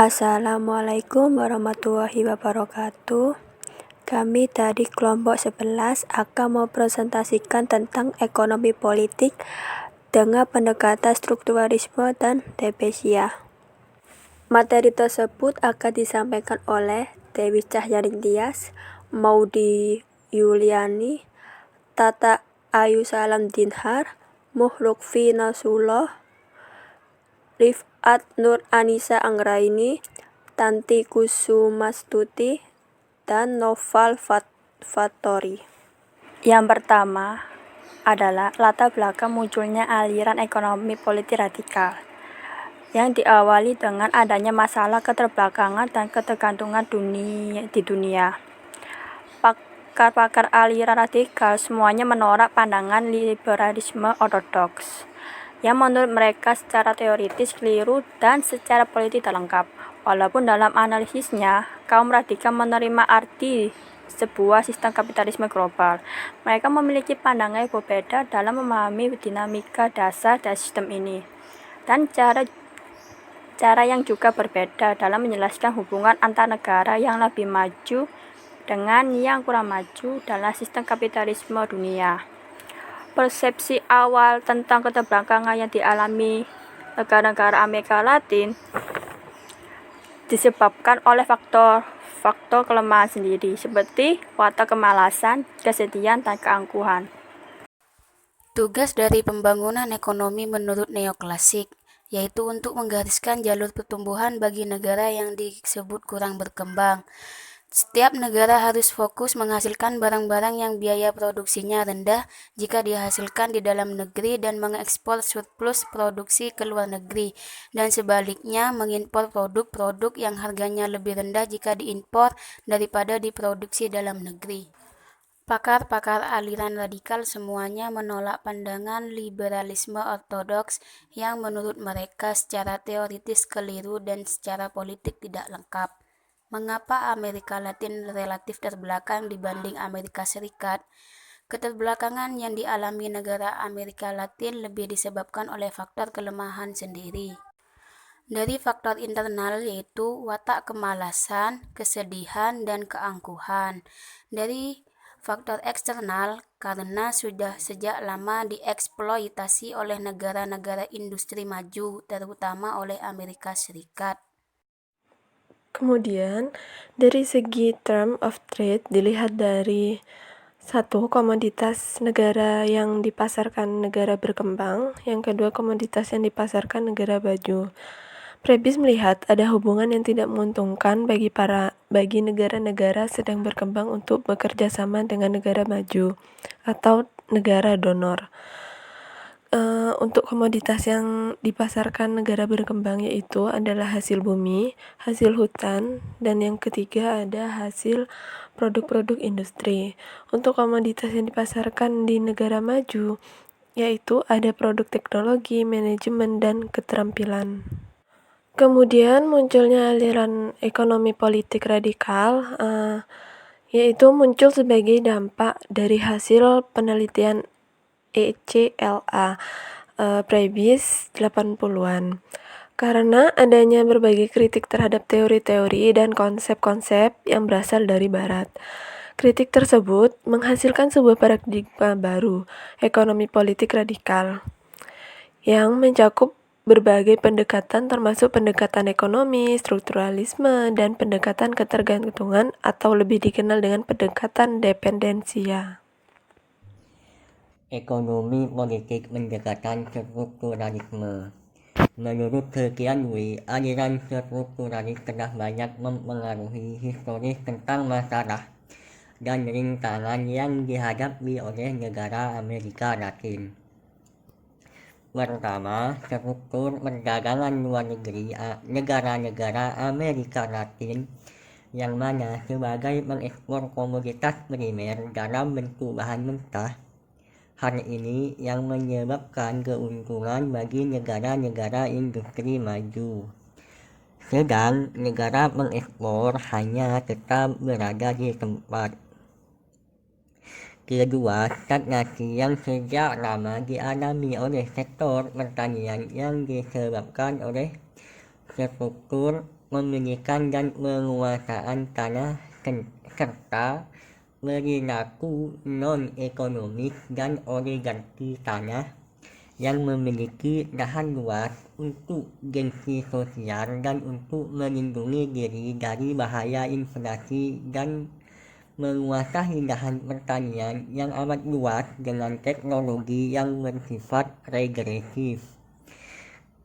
Assalamualaikum warahmatullahi wabarakatuh. Kami dari kelompok 11 akan mempresentasikan tentang ekonomi politik dengan pendekatan strukturalisme dan Depesia. Materi tersebut akan disampaikan oleh Dewi Cahyani Tias, Maudi Yuliani, Tata Ayu Salam Dinhar, Muhlukfi Nasuloh, Rifat Nur Anissa Anggraini, Tanti Kusumastuti, dan Noval Fattori. Yang pertama adalah latar belakang munculnya aliran ekonomi politik radikal yang diawali dengan adanya masalah keterbelakangan dan ketergantungan di dunia. Pakar-pakar aliran radikal semuanya menolak pandangan liberalisme ortodoks yang menurut mereka secara teoritis keliru dan secara politik tak lengkap. Walaupun dalam analisisnya, kaum radikal menerima arti sebuah sistem kapitalisme global, mereka memiliki pandangan yang berbeda dalam memahami dinamika dasar dari sistem ini, dan cara yang juga berbeda dalam menjelaskan hubungan antar negara yang lebih maju dengan yang kurang maju dalam sistem kapitalisme dunia. Persepsi awal tentang keterbelakangan yang dialami negara-negara Amerika Latin disebabkan oleh faktor kelemahan sendiri, seperti watak kemalasan, kesedihan, dan keangkuhan. Tugas dari pembangunan ekonomi menurut neoklasik yaitu untuk menggariskan jalur pertumbuhan bagi negara yang disebut kurang berkembang. Setiap negara harus fokus menghasilkan barang-barang yang biaya produksinya rendah jika dihasilkan di dalam negeri dan mengekspor surplus produksi ke luar negeri, dan sebaliknya mengimpor produk-produk yang harganya lebih rendah jika diimpor daripada diproduksi dalam negeri. Pakar-pakar aliran radikal semuanya menolak pandangan liberalisme ortodoks yang menurut mereka secara teoritis keliru dan secara politik tidak lengkap. Mengapa Amerika Latin relatif terbelakang dibanding Amerika Serikat? Keterbelakangan yang dialami negara Amerika Latin lebih disebabkan oleh faktor kelemahan sendiri. Dari faktor internal yaitu watak kemalasan, kesedihan, dan keangkuhan. Dari faktor eksternal karena sudah sejak lama dieksploitasi oleh negara-negara industri maju, terutama oleh Amerika Serikat. Kemudian, dari segi term of trade dilihat dari satu, komoditas negara yang dipasarkan negara berkembang, yang kedua komoditas yang dipasarkan negara maju. Prebis melihat ada hubungan yang tidak menguntungkan bagi negara-negara sedang berkembang untuk bekerja sama dengan negara maju atau negara donor. Untuk komoditas yang dipasarkan negara berkembang yaitu adalah hasil bumi, hasil hutan, dan yang ketiga ada hasil produk-produk industri. Untuk komoditas yang dipasarkan di negara maju yaitu ada produk teknologi, manajemen, dan keterampilan. Kemudian munculnya aliran ekonomi politik radikal yaitu muncul sebagai dampak dari hasil penelitian ECLA Prebis 80-an. Karena adanya berbagai kritik terhadap teori-teori dan konsep-konsep yang berasal dari barat. Kritik tersebut menghasilkan sebuah paradigma baru, ekonomi politik radikal, yang mencakup berbagai pendekatan termasuk pendekatan ekonomi, strukturalisme, dan pendekatan ketergantungan atau lebih dikenal dengan pendekatan dependensia. Ekonomi politik pendekatan strukturalisme. Menurut Christian Louis, aliran strukturalis telah banyak mempengaruhi historis tentang masalah dan rintangan yang dihadapi oleh negara Amerika Latin. Pertama, struktur perdagangan luar negeri negara-negara Amerika Latin yang mana sebagai pengekspor komoditas primer dalam bentuk bahan mentah. Hal ini yang menyebabkan keuntungan bagi negara-negara industri maju. Sedang negara pengekspor hanya tetap berada di tempat. Kedua, stagnasi yang sejak lama dialami oleh sektor pertanian yang disebabkan oleh struktur memilikan dan menguasai tanah serta perilaku non-ekonomis dan oligarki tanah yang memiliki lahan luas untuk gengsi sosial dan untuk melindungi diri dari bahaya inflasi dan menguasai lahan pertanian yang amat luas dengan teknologi yang bersifat regresif.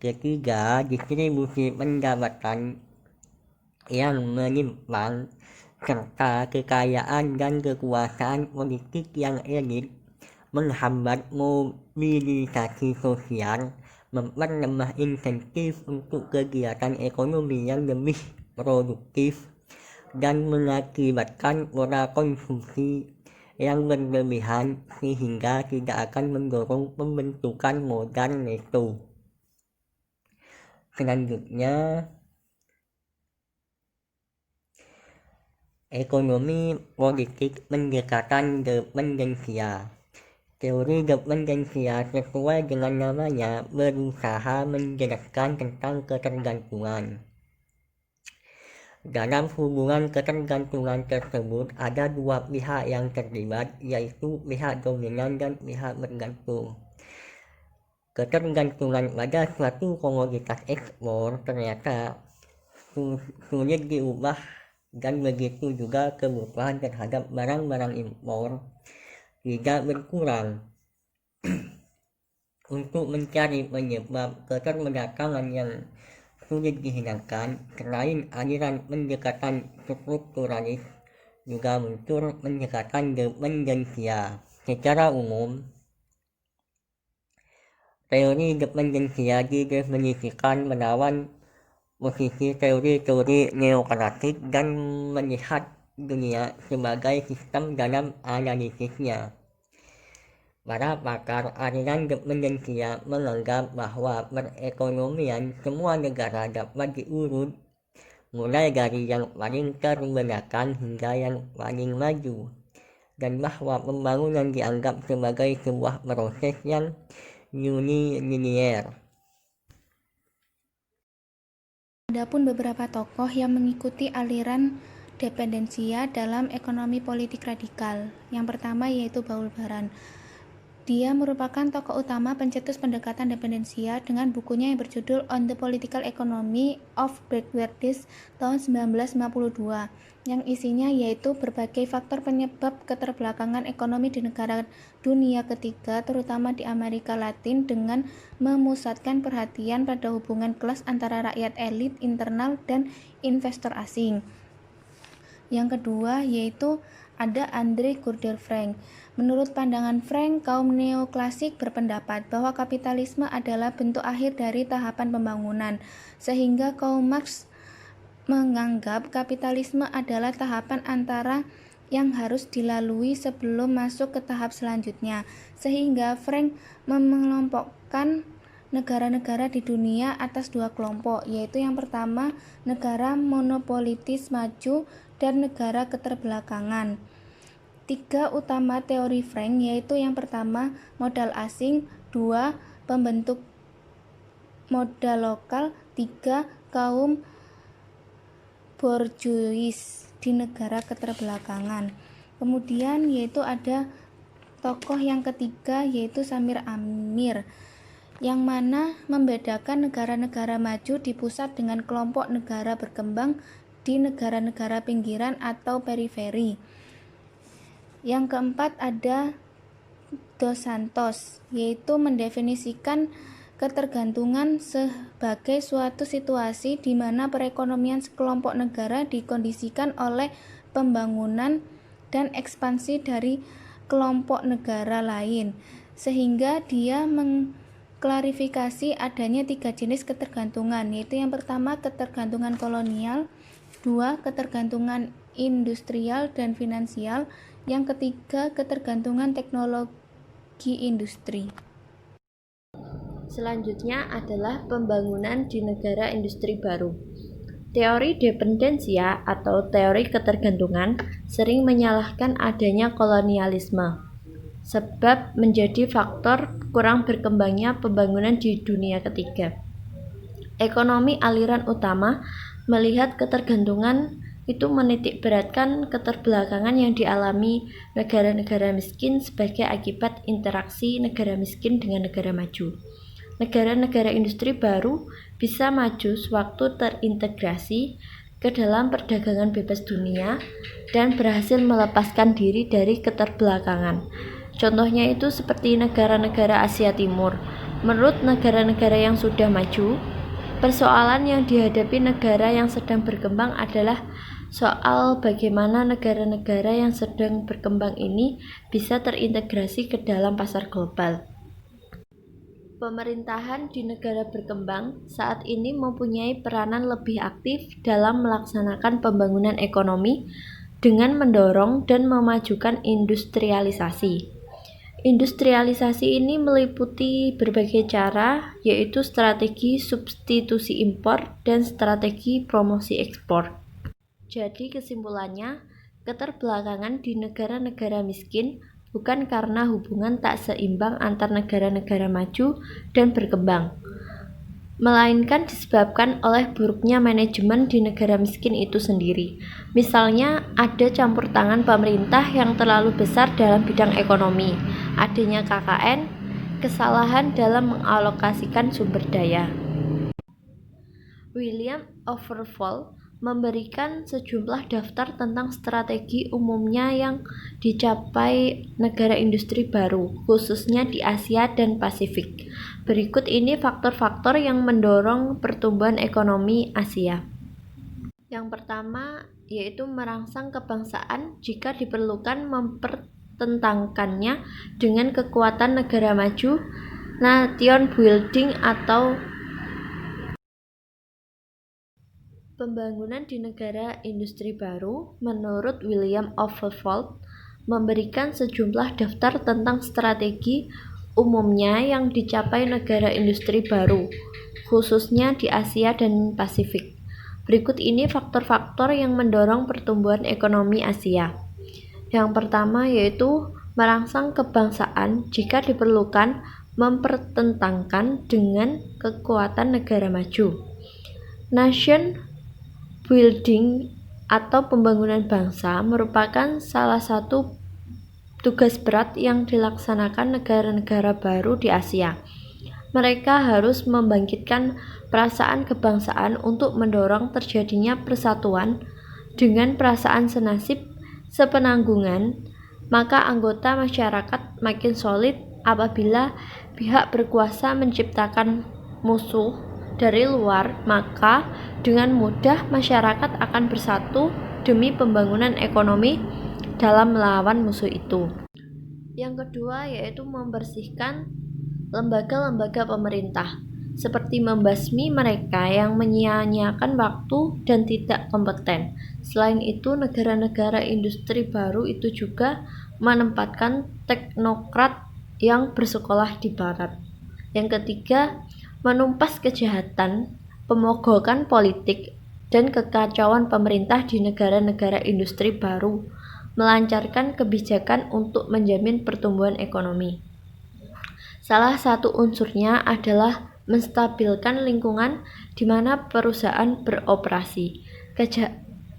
Ketiga, distribusi pendapatan yang menyimpang serta kekayaan dan kekuasaan politik yang elit menghambat mobilisasi sosial, memperlemah insentif untuk kegiatan ekonomi yang lebih produktif, dan mengakibatkan pola konsumsi yang berlebihan sehingga tidak akan mendorong pembentukan modal neto. Selanjutnya, ekonomi politik pendekatan dependensia. Teori dependensia sesuai dengan namanya berusaha menjelaskan tentang ketergantungan. Dalam hubungan ketergantungan tersebut ada dua pihak yang terlibat, yaitu pihak dominan dan pihak bergantung. Ketergantungan pada suatu komoditas ekspor ternyata sulit diubah, dan begitu juga kebutuhan terhadap barang-barang impor tidak berkurang. Untuk mencari penyebab keterbelakangan yang sulit dihilangkan, selain aliran pendekatan strukturalis, juga muncul pendekatan dependensia. Secara umum, teori dependensia didefinisikan melawan posisi teori-teori neoklasik dan melihat dunia sebagai sistem dalam analisisnya. Para pakar aliran dependensia menganggap bahwa perekonomian semua negara dapat diurut mulai dari yang paling terbelakang hingga yang paling maju, dan bahwa pembangunan dianggap sebagai sebuah proses yang unilinear. Adapun beberapa tokoh yang mengikuti aliran dependensia dalam ekonomi politik radikal. Yang pertama yaitu Paul Baran. Dia merupakan tokoh utama pencetus pendekatan dependensia dengan bukunya yang berjudul On the Political Economy of Backwardness tahun 1952, yang isinya yaitu berbagai faktor penyebab keterbelakangan ekonomi di negara dunia ketiga, terutama di Amerika Latin, dengan memusatkan perhatian pada hubungan kelas antara rakyat elit internal dan investor asing. Yang kedua yaitu ada Andre Gurdjieff Frank. Menurut pandangan Frank, kaum neoklasik berpendapat bahwa kapitalisme adalah bentuk akhir dari tahapan pembangunan, sehingga kaum Marx menganggap kapitalisme adalah tahapan antara yang harus dilalui sebelum masuk ke tahap selanjutnya, sehingga Frank mengelompokkan negara-negara di dunia atas dua kelompok, yaitu yang pertama negara monopolitis maju dan negara keterbelakangan. Tiga utama teori Frank yaitu yang pertama modal asing, dua pembentuk modal lokal, tiga kaum borjuis di negara keterbelakangan. Kemudian yaitu ada tokoh yang ketiga yaitu Samir Amir, yang mana membedakan negara-negara maju di pusat dengan kelompok negara berkembang di negara-negara pinggiran atau periferi. Yang keempat ada Dos Santos, yaitu mendefinisikan ketergantungan sebagai suatu situasi di mana perekonomian sekelompok negara dikondisikan oleh pembangunan dan ekspansi dari kelompok negara lain, sehingga dia mengklarifikasi adanya tiga jenis ketergantungan, yaitu yang pertama ketergantungan kolonial, dua ketergantungan industrial dan finansial, yang ketiga ketergantungan teknologi industri. Selanjutnya adalah pembangunan di negara industri baru. Teori dependensia atau teori ketergantungan sering menyalahkan adanya kolonialisme, sebab menjadi faktor kurang berkembangnya pembangunan di dunia ketiga. Ekonomi aliran utama melihat ketergantungan itu menitik beratkan keterbelakangan yang dialami negara-negara miskin sebagai akibat interaksi negara miskin dengan negara maju. Negara-negara industri baru bisa maju sewaktu terintegrasi ke dalam perdagangan bebas dunia dan berhasil melepaskan diri dari keterbelakangan. Contohnya itu seperti negara-negara Asia Timur. Menurut negara-negara yang sudah maju, persoalan yang dihadapi negara yang sedang berkembang adalah soal bagaimana negara-negara yang sedang berkembang ini bisa terintegrasi ke dalam pasar global. Pemerintahan di negara berkembang saat ini mempunyai peranan lebih aktif dalam melaksanakan pembangunan ekonomi dengan mendorong dan memajukan industrialisasi. Industrialisasi ini meliputi berbagai cara, yaitu strategi substitusi impor dan strategi promosi ekspor. Jadi kesimpulannya, keterbelakangan di negara-negara miskin bukan karena hubungan tak seimbang antar negara-negara maju dan berkembang, melainkan disebabkan oleh buruknya manajemen di negara miskin itu sendiri. Misalnya, ada campur tangan pemerintah yang terlalu besar dalam bidang ekonomi, adanya KKN, kesalahan dalam mengalokasikan sumber daya. William Overfall memberikan sejumlah daftar tentang strategi umumnya yang dicapai negara industri baru, khususnya di Asia dan Pasifik. Berikut ini faktor-faktor yang mendorong pertumbuhan ekonomi Asia. Yang pertama yaitu merangsang kebangsaan jika diperlukan mempertentangkannya dengan kekuatan negara maju, nation building atau pembangunan di negara industri baru. Menurut William Overfall, memberikan sejumlah daftar tentang strategi umumnya yang dicapai negara industri baru, khususnya di Asia dan Pasifik. Berikut ini faktor-faktor yang mendorong pertumbuhan ekonomi Asia. Yang pertama yaitu merangsang kebangsaan jika diperlukan mempertentangkan dengan kekuatan negara maju. Nation building atau pembangunan bangsa merupakan salah satu tugas berat yang dilaksanakan negara-negara baru di Asia. Mereka harus membangkitkan perasaan kebangsaan untuk mendorong terjadinya persatuan dengan perasaan senasib, sepenanggungan. Maka anggota masyarakat makin solid apabila pihak berkuasa menciptakan musuh dari luar, maka dengan mudah masyarakat akan bersatu demi pembangunan ekonomi dalam melawan musuh itu. Yang kedua yaitu membersihkan lembaga-lembaga pemerintah, seperti membasmi mereka yang menyia-nyiakan waktu dan tidak kompeten. Selain itu, negara-negara industri baru itu juga menempatkan teknokrat yang bersekolah di barat. Yang ketiga, menumpas kejahatan, pemogokan politik, dan kekacauan pemerintah di negara-negara industri baru, melancarkan kebijakan untuk menjamin pertumbuhan ekonomi. Salah satu unsurnya adalah menstabilkan lingkungan di mana perusahaan beroperasi.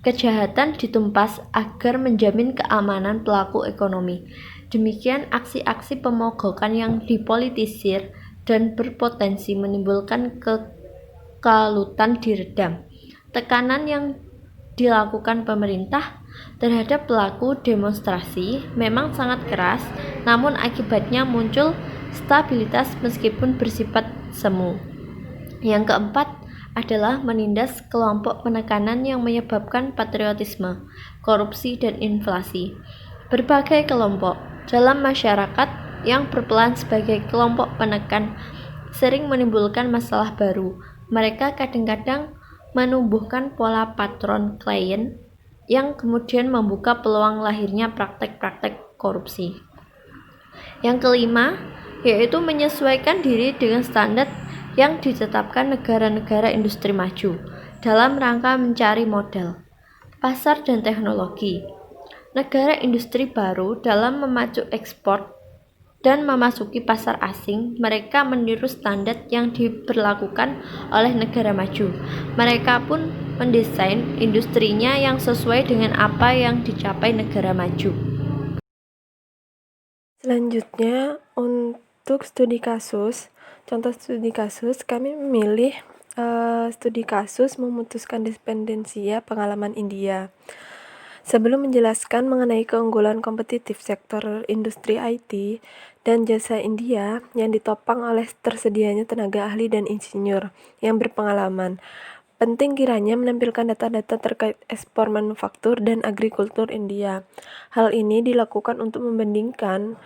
Kejahatan ditumpas agar menjamin keamanan pelaku ekonomi. Demikian aksi-aksi pemogokan yang dipolitisir dan berpotensi menimbulkan kekalutan diredam. Tekanan yang dilakukan pemerintah terhadap pelaku demonstrasi memang sangat keras, namun akibatnya muncul stabilitas meskipun bersifat semu. Yang keempat adalah menindas kelompok penekanan yang menyebabkan patriotisme, korupsi, dan inflasi. Berbagai kelompok dalam masyarakat yang berperan sebagai kelompok penekan sering menimbulkan masalah baru. Mereka kadang-kadang menumbuhkan pola patron klien yang kemudian membuka peluang lahirnya praktek-praktek korupsi. Yang kelima yaitu menyesuaikan diri dengan standar yang ditetapkan negara-negara industri maju dalam rangka mencari modal, pasar, dan teknologi. Negara industri baru dalam memacu ekspor dan memasuki pasar asing, mereka meniru standar yang diberlakukan oleh negara maju. Mereka pun mendesain industrinya yang sesuai dengan apa yang dicapai negara maju. Selanjutnya, untuk studi kasus, contoh studi kasus, kami memilih studi kasus memutuskan dependensia pengalaman India. Sebelum menjelaskan mengenai keunggulan kompetitif sektor industri IT dan jasa India yang ditopang oleh tersedianya tenaga ahli dan insinyur yang berpengalaman, penting kiranya menampilkan data-data terkait ekspor manufaktur dan agrikultur India. Hal ini dilakukan untuk membandingkan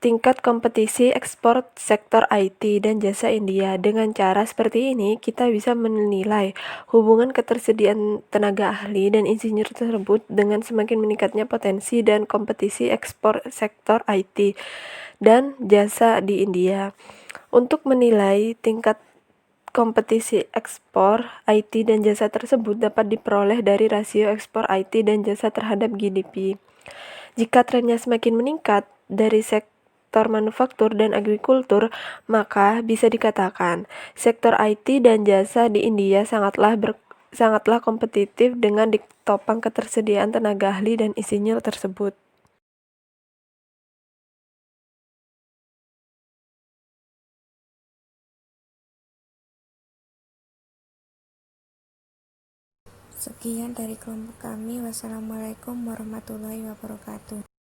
tingkat kompetisi ekspor sektor IT dan jasa India. Dengan cara seperti ini, kita bisa menilai hubungan ketersediaan tenaga ahli dan insinyur tersebut dengan semakin meningkatnya potensi dan kompetisi ekspor sektor IT dan jasa di India. Untuk menilai tingkat kompetisi ekspor IT dan jasa tersebut dapat diperoleh dari rasio ekspor IT dan jasa terhadap GDP. Jika trennya semakin meningkat dari sektor manufaktur dan agrikultur, maka bisa dikatakan sektor IT dan jasa di India sangatlah kompetitif dengan ditopang ketersediaan tenaga ahli dan insinyur tersebut. Sekian dari kelompok kami. Wassalamualaikum warahmatullahi wabarakatuh.